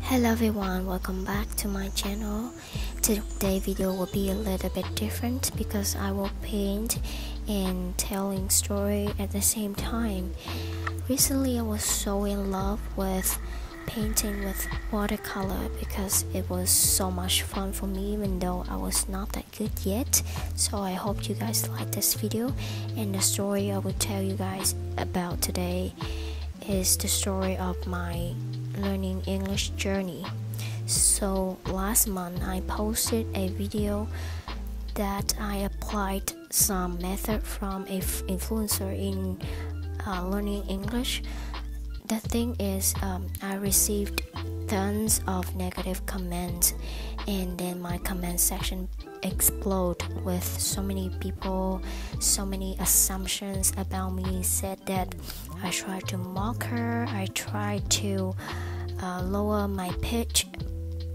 Hello everyone, welcome back to my channel. Today's video will be a little bit different because I will paint and telling story at the same time. Recently I was so in love with painting with watercolor because it was so much fun for me even though I was not that good yet. So I hope you guys like this video, and the story I will tell you guys about today is the story of my learning English journey. So last month I posted a video that I applied some method from a influencer in learning English. The thing is, I received tons of negative comments, and then my comment section exploded with so many people, so many assumptions about me. Said that I tried to mock her, I tried to lower my pitch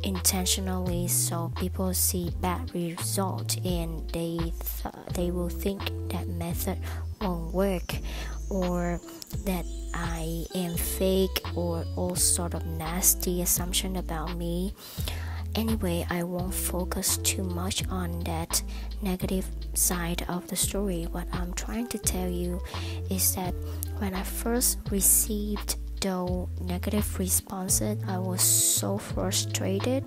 intentionally so people see bad result and they will think that method won't work, or that I am fake, or all sort of nasty assumption about me. Anyway, I won't focus too much on that negative side of the story. What I'm trying to tell you is that when I first received the negative responses, I was so frustrated.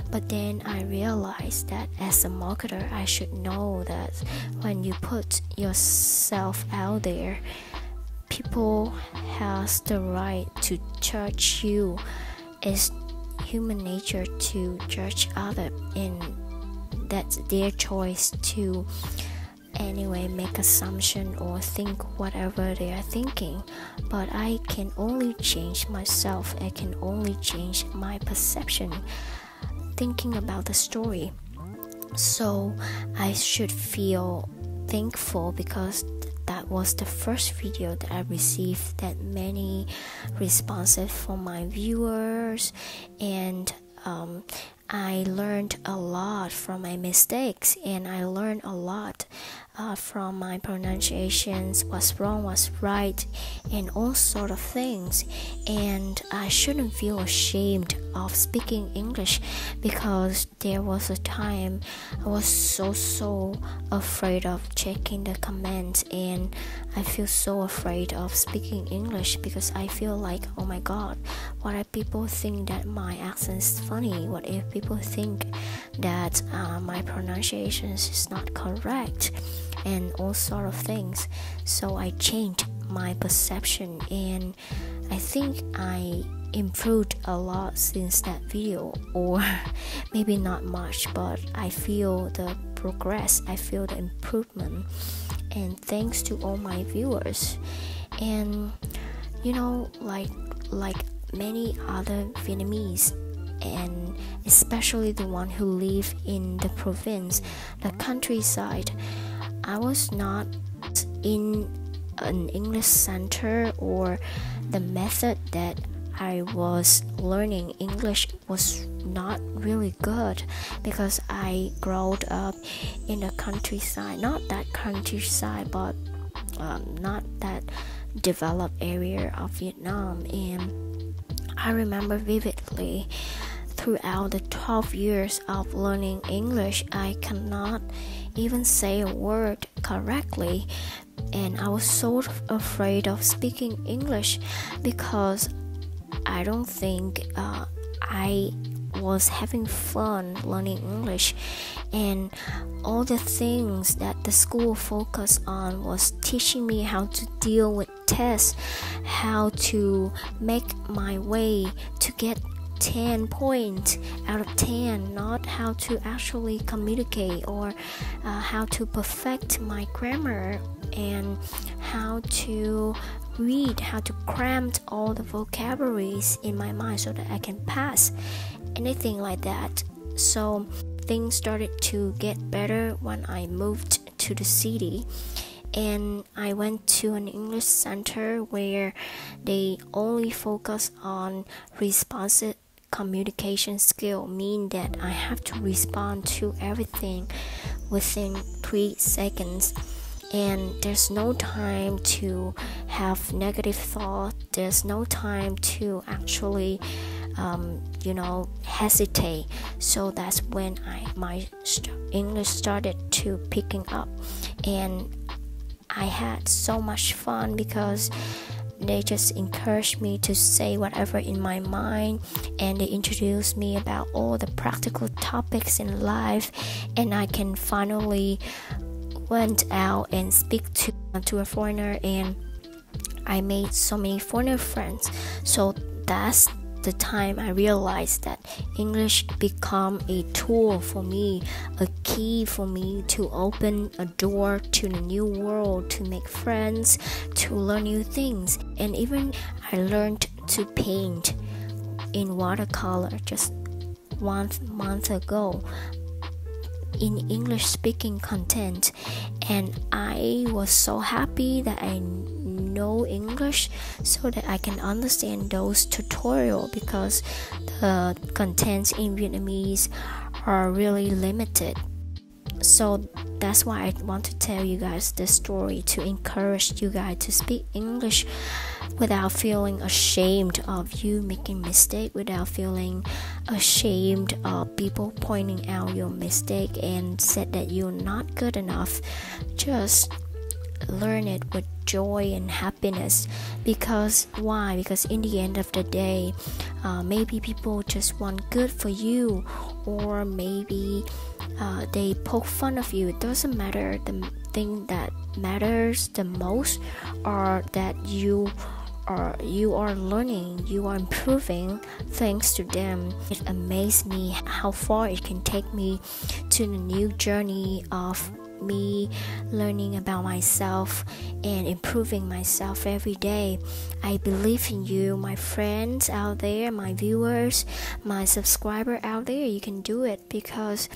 But then I realized that as a marketer, I should know that when you put yourself out there, people has the right to judge you. It's human nature to judge others, and that's their choice to anyway make assumption or think whatever they are thinking. But I can only change myself. I can only change my perception thinking about the story. So I should feel thankful because that was the first video that I received that many responses from my viewers, and I learned a lot from my mistakes, and I learned a lot from my pronunciations, what's wrong, what's right, and all sort of things. And I shouldn't feel ashamed of speaking English, because there was a time I was so afraid of checking the comments, and I feel so afraid of speaking English because I feel like, oh my god, what if people think that my accent is funny? What if people think that my pronunciation is not correct, and all sort of things. So I changed my perception, and I think I improved a lot since that video, or maybe not much, but I feel the progress, I feel the improvement, and thanks to all my viewers. And you know, like many other Vietnamese, and especially the one who live in the province, the countryside, I was not in an English center, or the method that I was learning English was not really good, because I grew up in the countryside, not that countryside, but not that developed area of Vietnam. And I remember vividly, throughout the 12 years of learning English, I cannot even say a word correctly, and I was so afraid of speaking English because I don't think I was having fun learning English. And all the things that the school focused on was teaching me how to deal with tests, how to make my way to get 10 points out of 10, not how to actually communicate, or how to perfect my grammar, and how to read, how to cram all the vocabularies in my mind so that I can pass, anything like that. So things started to get better when I moved to the city, and I went to an English center where they only focus on responsive communication skill, mean that I have to respond to everything within 3 seconds, and there's no time to have negative thought, there's no time to actually hesitate. So that's when my English started to picking up, and I had so much fun because they just encouraged me to say whatever in my mind, and they introduced me about all the practical topics in life, and I can finally went out and speak to a foreigner, and I made so many foreigner friends. So that's the time I realized that English become a tool for me, a key for me to open a door to the new world, to make friends, to learn new things. And even I learned to paint in watercolor just 1 month ago in English speaking content, and I was so happy that I know English so that I can understand those tutorials, because the contents in Vietnamese are really limited. So that's why I want to tell you guys this story, to encourage you guys to speak English without feeling ashamed of you making mistake, without feeling ashamed of people pointing out your mistake and said that you're not good enough. Just learn it with joy and happiness. Because why? Because in the end of the day, maybe people just want good for you, or maybe they poke fun of you. It doesn't matter. The thing that matters the most are that you are learning, you are improving thanks to them. It amazed me how far it can take me to the new journey of me learning about myself and improving myself every day. I believe in you, my friends out there, my viewers, my subscriber out there. You can do it, because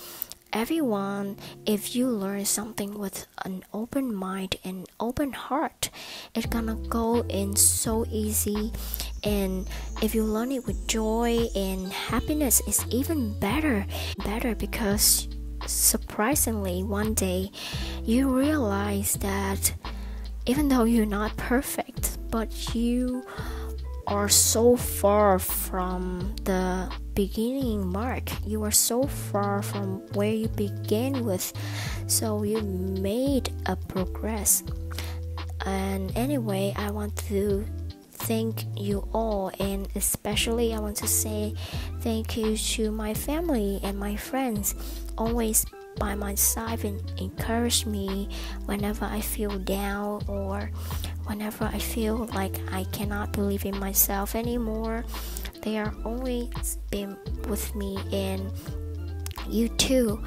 everyone, if you learn something with an open mind and open heart, it's gonna go in so easy. And if you learn it with joy and happiness, it's even better, because surprisingly one day you realize that even though you're not perfect, but you are so far from the beginning mark. You are so far from where you began with, so you made a progress. And anyway, I want to thank you all, and especially I want to say thank you to my family and my friends, always by my side and encourage me whenever I feel down, or whenever I feel like I cannot believe in myself anymore. They are always been with me. And you too,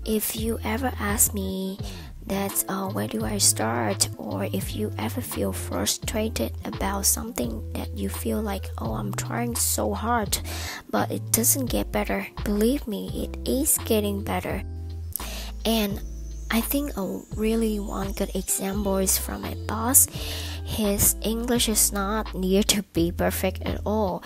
if you ever ask me that where do I start, or if you ever feel frustrated about something that you feel like, oh, I'm trying so hard but it doesn't get better, believe me, it is getting better. And I think a really one good example is from my boss. His English is not near to be perfect at all.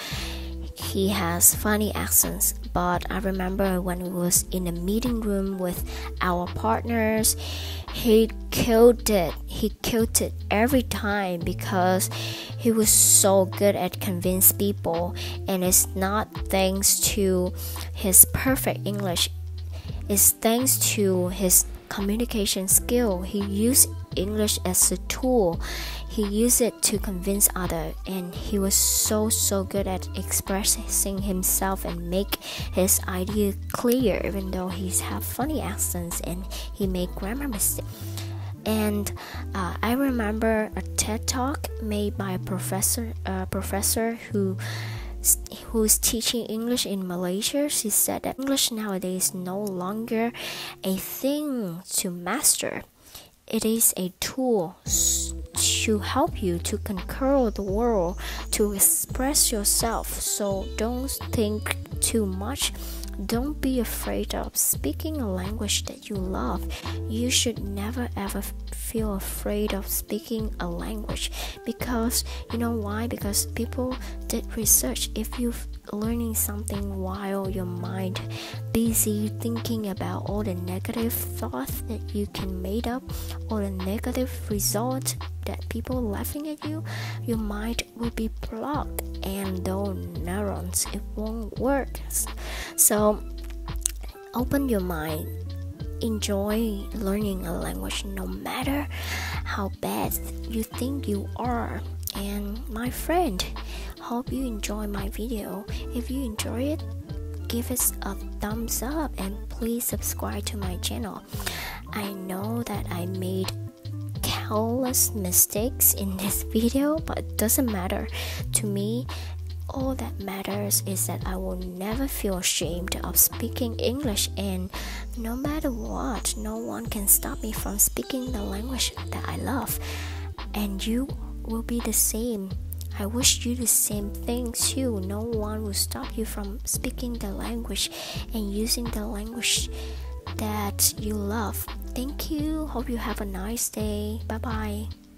He has funny accents, but I remember when we was in a meeting room with our partners, he killed it every time, because he was so good at convince people. And it's not thanks to his perfect English, it's thanks to his communication skill. He used English as a tool. He used it to convince others, and he was so good at expressing himself and make his idea clear, even though he have funny accents and he make grammar mistakes. And I remember a TED talk made by a professor who's teaching English in Malaysia. She said that English nowadays is no longer a thing to master. It is a tool to help you to conquer the world, to express yourself. So don't think too much. Don't be afraid of speaking a language that you love. You should never ever feel afraid of speaking a language, because you know why? Because people did research. If you're learning something while your mind busy thinking about all the negative thoughts that you can make up, or the negative result that people laughing at you, your mind will be blocked, and those neurons sounds, it won't work. So open your mind, enjoy learning a language no matter how bad you think you are. And my friend, hope you enjoy my video. If you enjoy it, give us a thumbs up and please subscribe to my channel. I know that I made countless mistakes in this video, but it doesn't matter to me. All that matters is that I will never feel ashamed of speaking English, and no matter what, no one can stop me from speaking the language that I love. And you will be the same. I wish you the same thing too. No one will stop you from speaking the language and using the language that you love. Thank you. Hope you have a nice day. Bye bye.